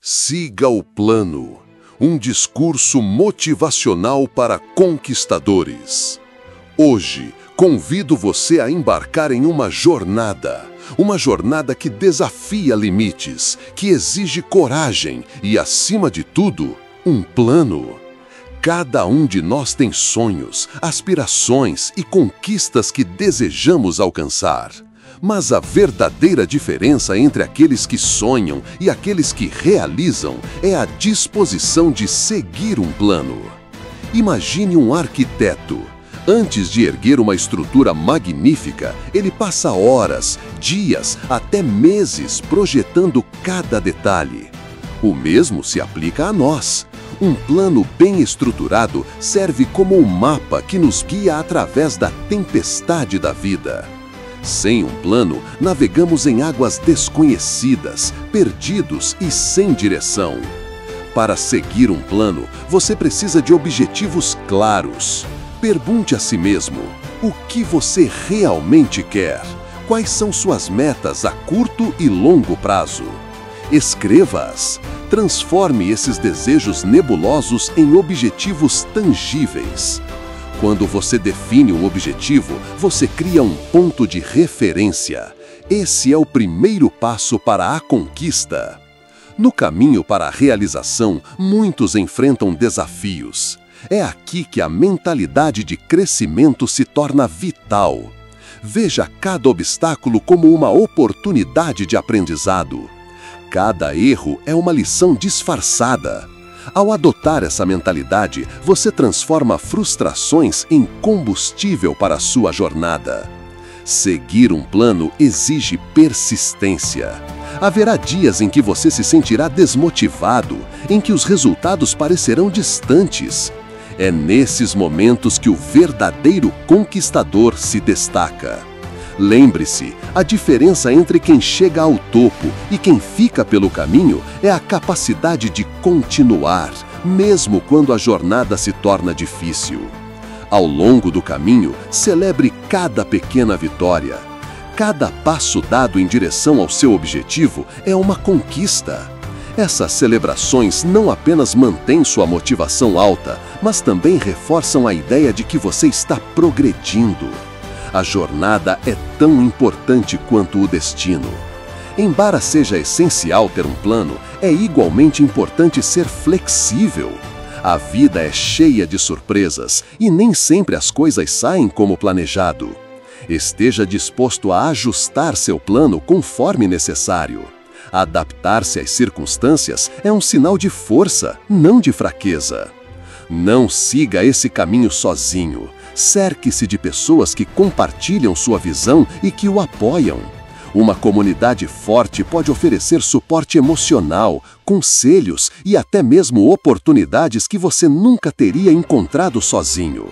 Siga o plano. Um discurso motivacional para conquistadores. Hoje, convido você a embarcar em uma jornada que desafia limites, que exige coragem e, acima de tudo, um plano. Cada um de nós tem sonhos, aspirações e conquistas que desejamos alcançar. Mas a verdadeira diferença entre aqueles que sonham e aqueles que realizam é a disposição de seguir um plano. Imagine um arquiteto. Antes de erguer uma estrutura magnífica, ele passa horas, dias, até meses projetando cada detalhe. O mesmo se aplica a nós. Um plano bem estruturado serve como um mapa que nos guia através da tempestade da vida. Sem um plano, navegamos em águas desconhecidas, perdidos e sem direção. Para seguir um plano, você precisa de objetivos claros. Pergunte a si mesmo: o que você realmente quer? Quais são suas metas a curto e longo prazo? Escreva-as. Transforme esses desejos nebulosos em objetivos tangíveis. Quando você define um objetivo, você cria um ponto de referência. Esse é o primeiro passo para a conquista. No caminho para a realização, muitos enfrentam desafios. É aqui que a mentalidade de crescimento se torna vital. Veja cada obstáculo como uma oportunidade de aprendizado. Cada erro é uma lição disfarçada. Ao adotar essa mentalidade, você transforma frustrações em combustível para a sua jornada. Seguir um plano exige persistência. Haverá dias em que você se sentirá desmotivado, em que os resultados parecerão distantes. É nesses momentos que o verdadeiro conquistador se destaca. Lembre-se, a diferença entre quem chega ao topo e quem fica pelo caminho é a capacidade de continuar, mesmo quando a jornada se torna difícil. Ao longo do caminho, celebre cada pequena vitória. Cada passo dado em direção ao seu objetivo é uma conquista. Essas celebrações não apenas mantêm sua motivação alta, mas também reforçam a ideia de que você está progredindo. A jornada é tão importante quanto o destino. Embora seja essencial ter um plano, é igualmente importante ser flexível. A vida é cheia de surpresas e nem sempre as coisas saem como planejado. Esteja disposto a ajustar seu plano conforme necessário. Adaptar-se às circunstâncias é um sinal de força, não de fraqueza. Não siga esse caminho sozinho. Cerque-se de pessoas que compartilham sua visão e que o apoiam. Uma comunidade forte pode oferecer suporte emocional, conselhos e até mesmo oportunidades que você nunca teria encontrado sozinho.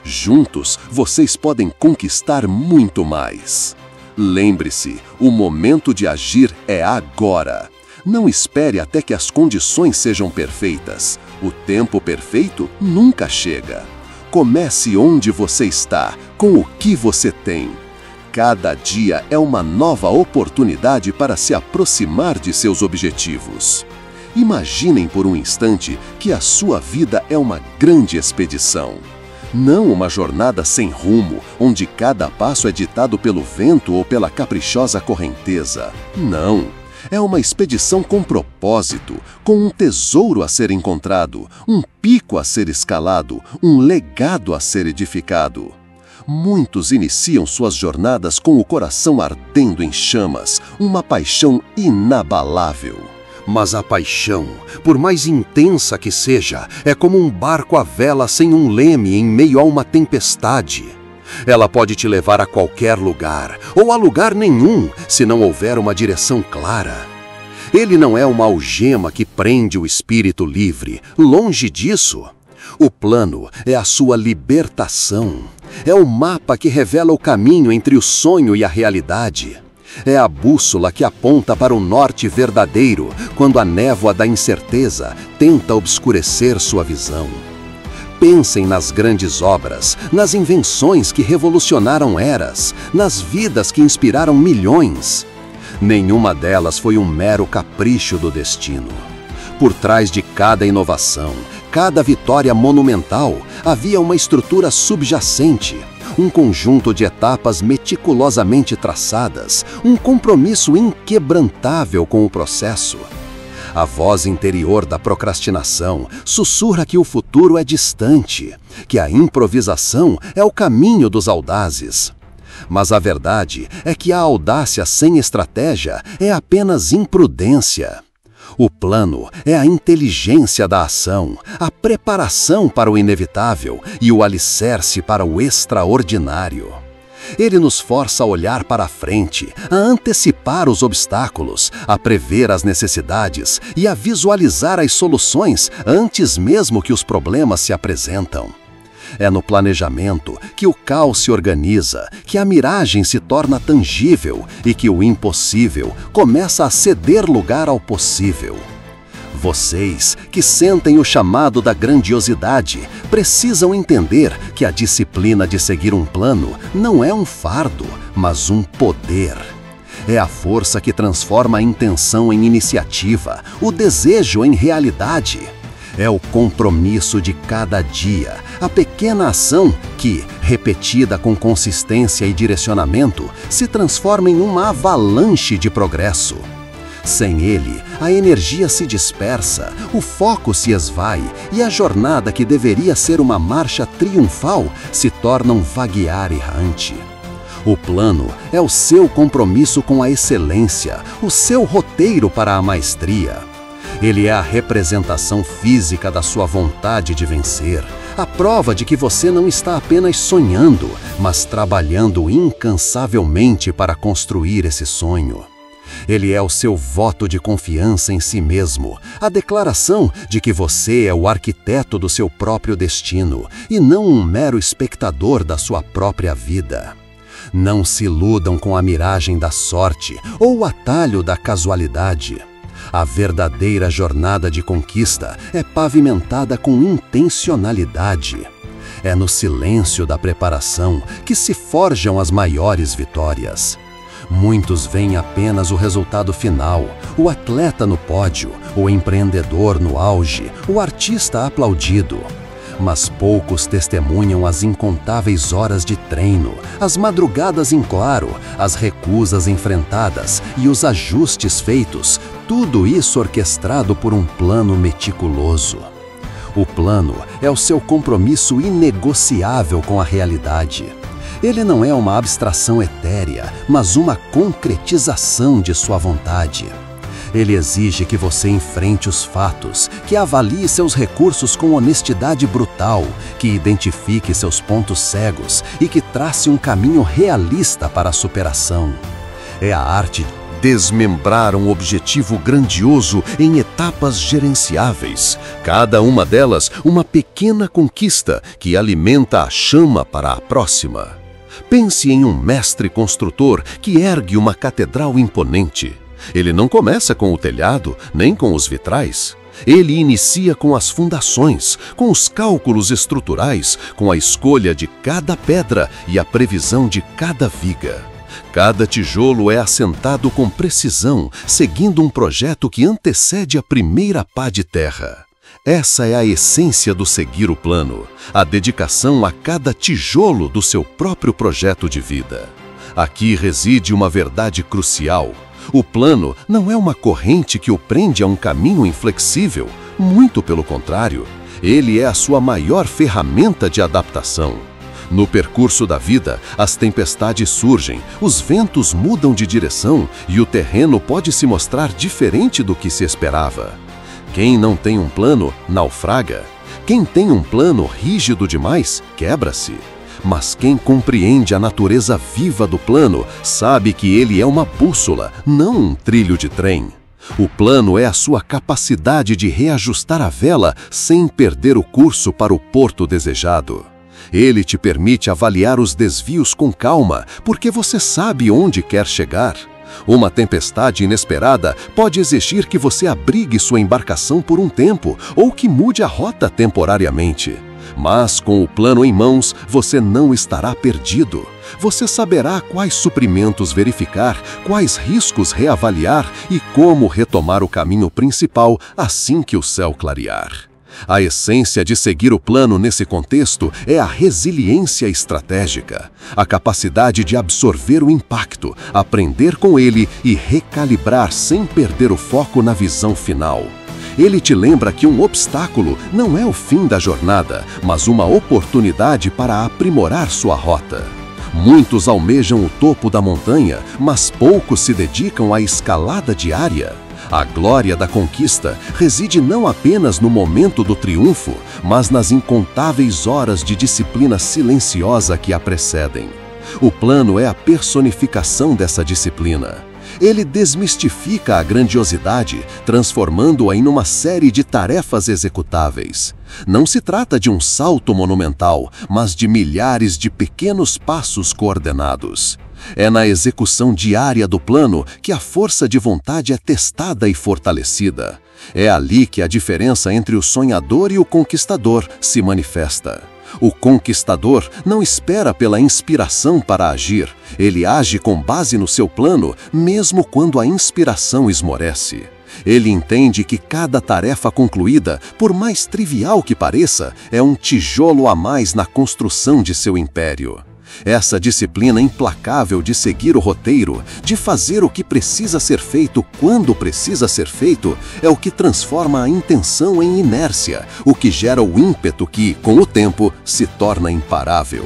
Juntos, vocês podem conquistar muito mais. Lembre-se, o momento de agir é agora. Não espere até que as condições sejam perfeitas. O tempo perfeito nunca chega. Comece onde você está, com o que você tem. Cada dia é uma nova oportunidade para se aproximar de seus objetivos. Imaginem por um instante que a sua vida é uma grande expedição. Não uma jornada sem rumo, onde cada passo é ditado pelo vento ou pela caprichosa correnteza. Não. É uma expedição com propósito, com um tesouro a ser encontrado, um pico a ser escalado, um legado a ser edificado. Muitos iniciam suas jornadas com o coração ardendo em chamas, uma paixão inabalável. Mas a paixão, por mais intensa que seja, é como um barco à vela sem um leme em meio a uma tempestade. Ela pode te levar a qualquer lugar, ou a lugar nenhum, se não houver uma direção clara. Ele não é uma algema que prende o espírito livre, longe disso. O plano é a sua libertação. É o mapa que revela o caminho entre o sonho e a realidade. É a bússola que aponta para o norte verdadeiro, quando a névoa da incerteza tenta obscurecer sua visão. Pensem nas grandes obras, nas invenções que revolucionaram eras, nas vidas que inspiraram milhões. Nenhuma delas foi um mero capricho do destino. Por trás de cada inovação, cada vitória monumental, havia uma estrutura subjacente, um conjunto de etapas meticulosamente traçadas, um compromisso inquebrantável com o processo. A voz interior da procrastinação sussurra que o futuro é distante, que a improvisação é o caminho dos audazes. Mas a verdade é que a audácia sem estratégia é apenas imprudência. O plano é a inteligência da ação, a preparação para o inevitável e o alicerce para o extraordinário. Ele nos força a olhar para a frente, a antecipar os obstáculos, a prever as necessidades e a visualizar as soluções antes mesmo que os problemas se apresentam. É no planejamento que o caos se organiza, que a miragem se torna tangível e que o impossível começa a ceder lugar ao possível. Vocês, que sentem o chamado da grandiosidade, precisam entender que a disciplina de seguir um plano não é um fardo, mas um poder. É a força que transforma a intenção em iniciativa, o desejo em realidade. É o compromisso de cada dia, a pequena ação que, repetida com consistência e direcionamento, se transforma em uma avalanche de progresso. Sem ele, a energia se dispersa, o foco se esvai e a jornada que deveria ser uma marcha triunfal se torna um vaguear errante. O plano é o seu compromisso com a excelência, o seu roteiro para a maestria. Ele é a representação física da sua vontade de vencer, a prova de que você não está apenas sonhando, mas trabalhando incansavelmente para construir esse sonho. Ele é o seu voto de confiança em si mesmo, a declaração de que você é o arquiteto do seu próprio destino e não um mero espectador da sua própria vida. Não se iludam com a miragem da sorte ou o atalho da casualidade. A verdadeira jornada de conquista é pavimentada com intencionalidade. É no silêncio da preparação que se forjam as maiores vitórias. Muitos veem apenas o resultado final, o atleta no pódio, o empreendedor no auge, o artista aplaudido. Mas poucos testemunham as incontáveis horas de treino, as madrugadas em claro, as recusas enfrentadas e os ajustes feitos, tudo isso orquestrado por um plano meticuloso. O plano é o seu compromisso inegociável com a realidade. Ele não é uma abstração etérea, mas uma concretização de sua vontade. Ele exige que você enfrente os fatos, que avalie seus recursos com honestidade brutal, que identifique seus pontos cegos e que trace um caminho realista para a superação. É a arte de desmembrar um objetivo grandioso em etapas gerenciáveis, cada uma delas uma pequena conquista que alimenta a chama para a próxima. Pense em um mestre construtor que ergue uma catedral imponente. Ele não começa com o telhado, nem com os vitrais. Ele inicia com as fundações, com os cálculos estruturais, com a escolha de cada pedra e a previsão de cada viga. Cada tijolo é assentado com precisão, seguindo um projeto que antecede a primeira pá de terra. Essa é a essência do seguir o plano, a dedicação a cada tijolo do seu próprio projeto de vida. Aqui reside uma verdade crucial. O plano não é uma corrente que o prende a um caminho inflexível, muito pelo contrário, ele é a sua maior ferramenta de adaptação. No percurso da vida, as tempestades surgem, os ventos mudam de direção e o terreno pode se mostrar diferente do que se esperava. Quem não tem um plano, naufraga. Quem tem um plano rígido demais, quebra-se. Mas quem compreende a natureza viva do plano sabe que ele é uma bússola, não um trilho de trem. O plano é a sua capacidade de reajustar a vela sem perder o curso para o porto desejado. Ele te permite avaliar os desvios com calma, porque você sabe onde quer chegar. Uma tempestade inesperada pode exigir que você abrigue sua embarcação por um tempo ou que mude a rota temporariamente. Mas com o plano em mãos, você não estará perdido. Você saberá quais suprimentos verificar, quais riscos reavaliar e como retomar o caminho principal assim que o céu clarear. A essência de seguir o plano nesse contexto é a resiliência estratégica, a capacidade de absorver o impacto, aprender com ele e recalibrar sem perder o foco na visão final. Ele te lembra que um obstáculo não é o fim da jornada, mas uma oportunidade para aprimorar sua rota. Muitos almejam o topo da montanha, mas poucos se dedicam à escalada diária. A glória da conquista reside não apenas no momento do triunfo, mas nas incontáveis horas de disciplina silenciosa que a precedem. O plano é a personificação dessa disciplina. Ele desmistifica a grandiosidade, transformando-a em uma série de tarefas executáveis. Não se trata de um salto monumental, mas de milhares de pequenos passos coordenados. É na execução diária do plano que a força de vontade é testada e fortalecida. É ali que a diferença entre o sonhador e o conquistador se manifesta. O conquistador não espera pela inspiração para agir. Ele age com base no seu plano, mesmo quando a inspiração esmorece. Ele entende que cada tarefa concluída, por mais trivial que pareça, é um tijolo a mais na construção de seu império. Essa disciplina implacável de seguir o roteiro, de fazer o que precisa ser feito quando precisa ser feito, é o que transforma a intenção em inércia, o que gera o ímpeto que, com o tempo, se torna imparável.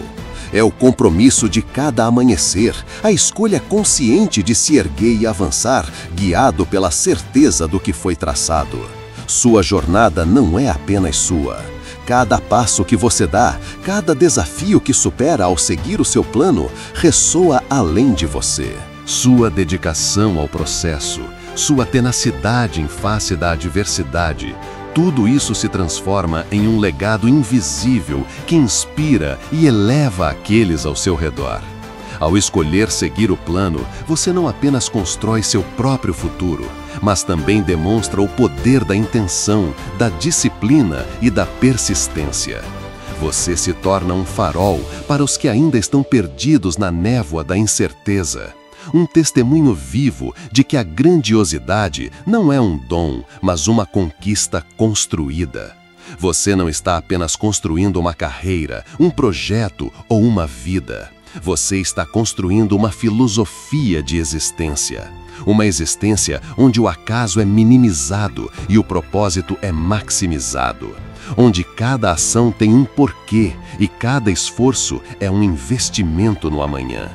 É o compromisso de cada amanhecer, a escolha consciente de se erguer e avançar, guiado pela certeza do que foi traçado. Sua jornada não é apenas sua. Cada passo que você dá, cada desafio que supera ao seguir o seu plano, ressoa além de você. Sua dedicação ao processo, sua tenacidade em face da adversidade, tudo isso se transforma em um legado invisível que inspira e eleva aqueles ao seu redor. Ao escolher seguir o plano, você não apenas constrói seu próprio futuro, mas também demonstra o poder da intenção, da disciplina e da persistência. Você se torna um farol para os que ainda estão perdidos na névoa da incerteza. Um testemunho vivo de que a grandiosidade não é um dom, mas uma conquista construída. Você não está apenas construindo uma carreira, um projeto ou uma vida. Você está construindo uma filosofia de existência. Uma existência onde o acaso é minimizado e o propósito é maximizado. Onde cada ação tem um porquê e cada esforço é um investimento no amanhã.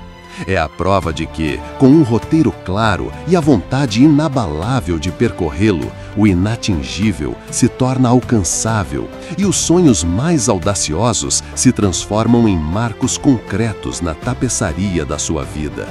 É a prova de que, com um roteiro claro e a vontade inabalável de percorrê-lo, o inatingível se torna alcançável e os sonhos mais audaciosos se transformam em marcos concretos na tapeçaria da sua vida.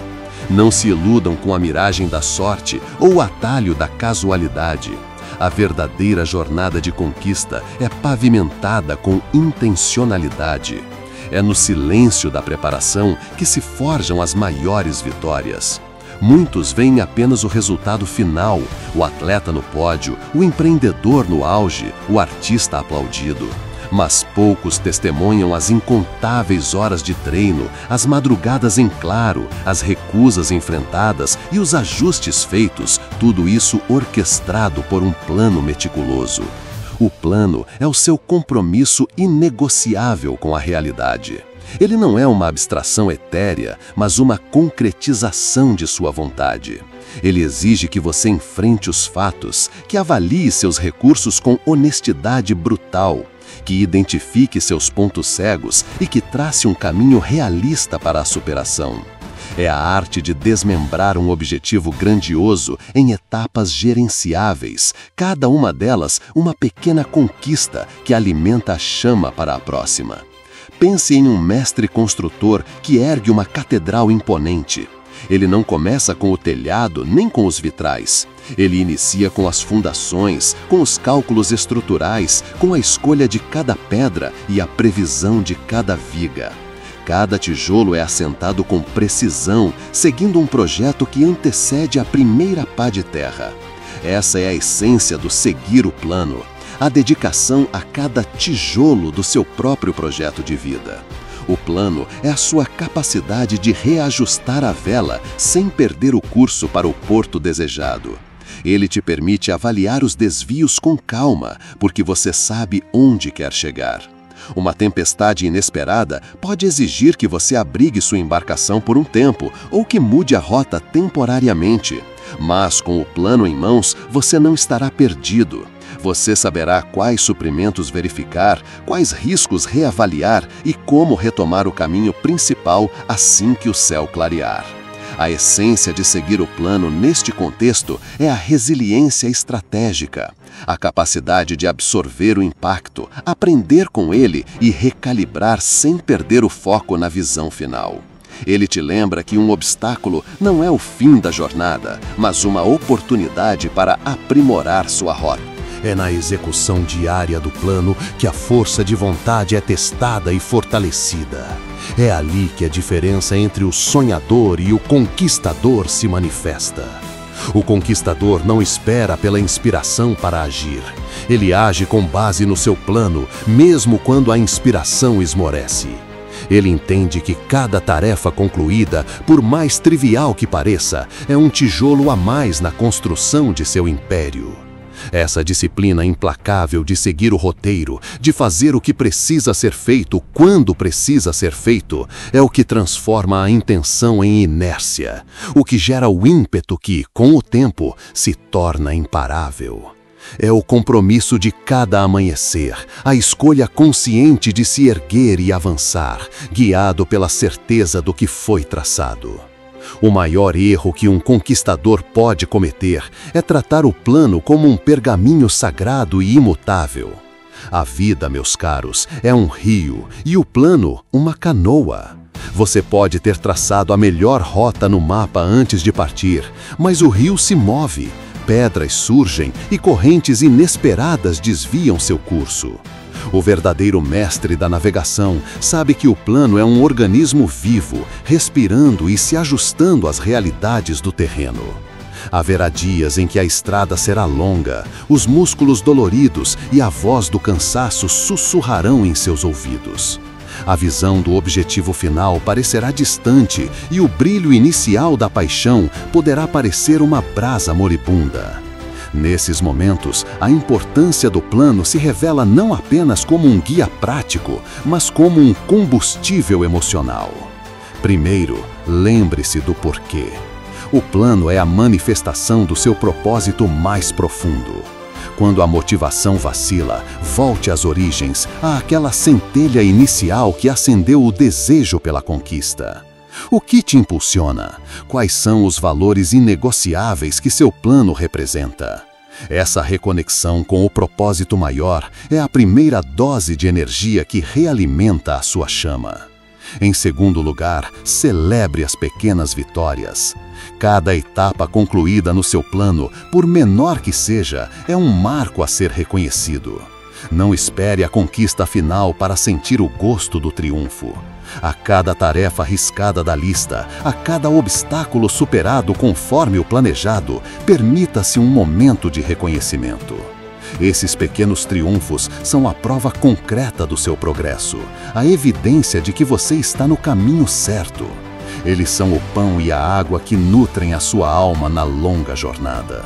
Não se iludam com a miragem da sorte ou o atalho da casualidade. A verdadeira jornada de conquista é pavimentada com intencionalidade. É no silêncio da preparação que se forjam as maiores vitórias. Muitos veem apenas o resultado final, o atleta no pódio, o empreendedor no auge, o artista aplaudido. Mas poucos testemunham as incontáveis horas de treino, as madrugadas em claro, as recusas enfrentadas e os ajustes feitos, tudo isso orquestrado por um plano meticuloso. O plano é o seu compromisso inegociável com a realidade. Ele não é uma abstração etérea, mas uma concretização de sua vontade. Ele exige que você enfrente os fatos, que avalie seus recursos com honestidade brutal, que identifique seus pontos cegos e que trace um caminho realista para a superação. É a arte de desmembrar um objetivo grandioso em etapas gerenciáveis, cada uma delas uma pequena conquista que alimenta a chama para a próxima. Pense em um mestre construtor que ergue uma catedral imponente. Ele não começa com o telhado nem com os vitrais. Ele inicia com as fundações, com os cálculos estruturais, com a escolha de cada pedra e a previsão de cada viga. Cada tijolo é assentado com precisão, seguindo um projeto que antecede a primeira pá de terra. Essa é a essência do seguir o plano. a dedicação a cada tijolo do seu próprio projeto de vida. O plano é a sua capacidade de reajustar a vela sem perder o curso para o porto desejado. Ele te permite avaliar os desvios com calma, porque você sabe onde quer chegar. Uma tempestade inesperada pode exigir que você abrigue sua embarcação por um tempo ou que mude a rota temporariamente. Mas com o plano em mãos, você não estará perdido. Você saberá quais suprimentos verificar, quais riscos reavaliar e como retomar o caminho principal assim que o céu clarear. A essência de seguir o plano neste contexto é a resiliência estratégica, a capacidade de absorver o impacto, aprender com ele e recalibrar sem perder o foco na visão final. Ele te lembra que um obstáculo não é o fim da jornada, mas uma oportunidade para aprimorar sua rota. É na execução diária do plano que a força de vontade é testada e fortalecida. É ali que a diferença entre o sonhador e o conquistador se manifesta. O conquistador não espera pela inspiração para agir. Ele age com base no seu plano, mesmo quando a inspiração esmorece. Ele entende que cada tarefa concluída, por mais trivial que pareça, é um tijolo a mais na construção de seu império. Essa disciplina implacável de seguir o roteiro, de fazer o que precisa ser feito quando precisa ser feito, é o que transforma a intenção em inércia, o que gera o ímpeto que, com o tempo, se torna imparável. É o compromisso de cada amanhecer, a escolha consciente de se erguer e avançar, guiado pela certeza do que foi traçado. O maior erro que um conquistador pode cometer é tratar o plano como um pergaminho sagrado e imutável. A vida, meus caros, é um rio e o plano, uma canoa. Você pode ter traçado a melhor rota no mapa antes de partir, mas o rio se move, pedras surgem e correntes inesperadas desviam seu curso. O verdadeiro mestre da navegação sabe que o plano é um organismo vivo, respirando e se ajustando às realidades do terreno. Haverá dias em que a estrada será longa, os músculos doloridos e a voz do cansaço sussurrarão em seus ouvidos. A visão do objetivo final parecerá distante e o brilho inicial da paixão poderá parecer uma brasa moribunda. Nesses momentos, a importância do plano se revela não apenas como um guia prático, mas como um combustível emocional. Primeiro, lembre-se do porquê. O plano é a manifestação do seu propósito mais profundo. Quando a motivação vacila, volte às origens, àquela centelha inicial que acendeu o desejo pela conquista. O que te impulsiona? Quais são os valores inegociáveis que seu plano representa? Essa reconexão com o propósito maior é a primeira dose de energia que realimenta a sua chama. Em segundo lugar, celebre as pequenas vitórias. Cada etapa concluída no seu plano, por menor que seja, é um marco a ser reconhecido. Não espere a conquista final para sentir o gosto do triunfo. A cada tarefa riscada da lista, a cada obstáculo superado conforme o planejado, permita-se um momento de reconhecimento. Esses pequenos triunfos são a prova concreta do seu progresso, a evidência de que você está no caminho certo. Eles são o pão e a água que nutrem a sua alma na longa jornada.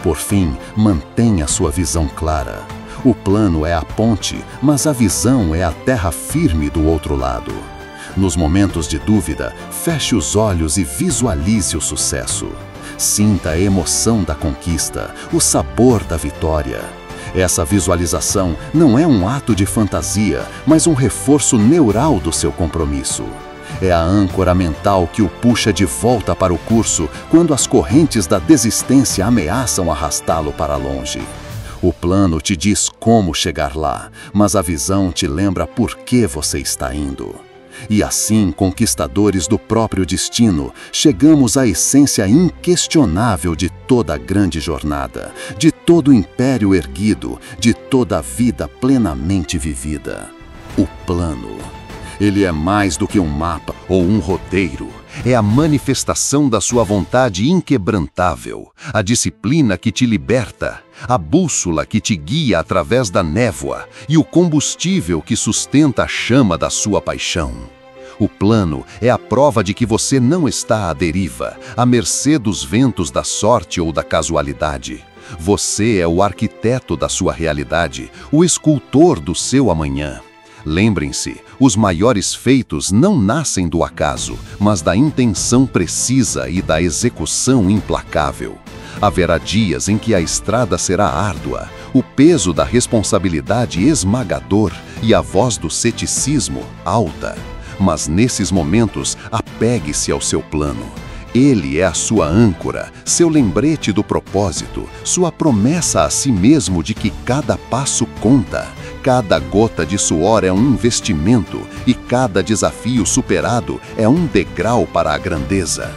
Por fim, mantenha sua visão clara. O plano é a ponte, mas a visão é a terra firme do outro lado. Nos momentos de dúvida, feche os olhos e visualize o sucesso. Sinta a emoção da conquista, o sabor da vitória. Essa visualização não é um ato de fantasia, mas um reforço neural do seu compromisso. É a âncora mental que o puxa de volta para o curso quando as correntes da desistência ameaçam arrastá-lo para longe. O plano te diz como chegar lá, mas a visão te lembra por que você está indo. E assim, conquistadores do próprio destino, chegamos à essência inquestionável de toda a grande jornada, de todo o império erguido, de toda a vida plenamente vivida. O plano. Ele é mais do que um mapa ou um roteiro. É a manifestação da sua vontade inquebrantável, a disciplina que te liberta, a bússola que te guia através da névoa e o combustível que sustenta a chama da sua paixão. O plano é a prova de que você não está à deriva, à mercê dos ventos da sorte ou da casualidade. Você é o arquiteto da sua realidade, o escultor do seu amanhã. Lembrem-se, os maiores feitos não nascem do acaso, mas da intenção precisa e da execução implacável. Haverá dias em que a estrada será árdua, o peso da responsabilidade esmagador e a voz do ceticismo alta. Mas nesses momentos, apegue-se ao seu plano. Ele é a sua âncora, seu lembrete do propósito, sua promessa a si mesmo de que cada passo conta. Cada gota de suor é um investimento e cada desafio superado é um degrau para a grandeza.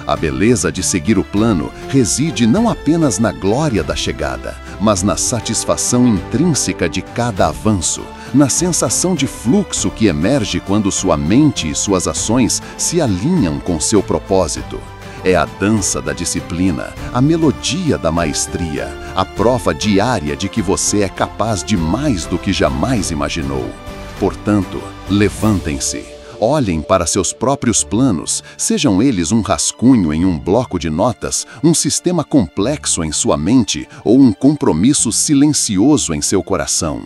A beleza de seguir o plano reside não apenas na glória da chegada, mas na satisfação intrínseca de cada avanço, na sensação de fluxo que emerge quando sua mente e suas ações se alinham com seu propósito. É a dança da disciplina, a melodia da maestria, a prova diária de que você é capaz de mais do que jamais imaginou. Portanto, levantem-se, olhem para seus próprios planos, sejam eles um rascunho em um bloco de notas, um sistema complexo em sua mente ou um compromisso silencioso em seu coração.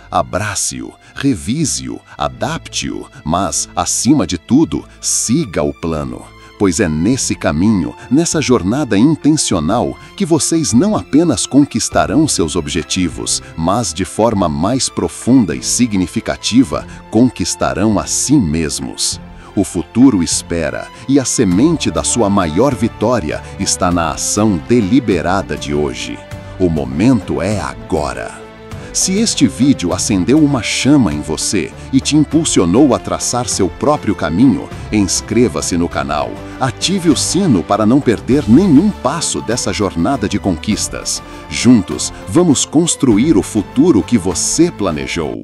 Abrace-o, revise-o, adapte-o, mas, acima de tudo, siga o plano. Pois é nesse caminho, nessa jornada intencional, que vocês não apenas conquistarão seus objetivos, mas de forma mais profunda e significativa, conquistarão a si mesmos. O futuro espera, e a semente da sua maior vitória está na ação deliberada de hoje. O momento é agora. Se este vídeo acendeu uma chama em você e te impulsionou a traçar seu próprio caminho, inscreva-se no canal, ative o sino para não perder nenhum passo dessa jornada de conquistas. Juntos, vamos construir o futuro que você planejou.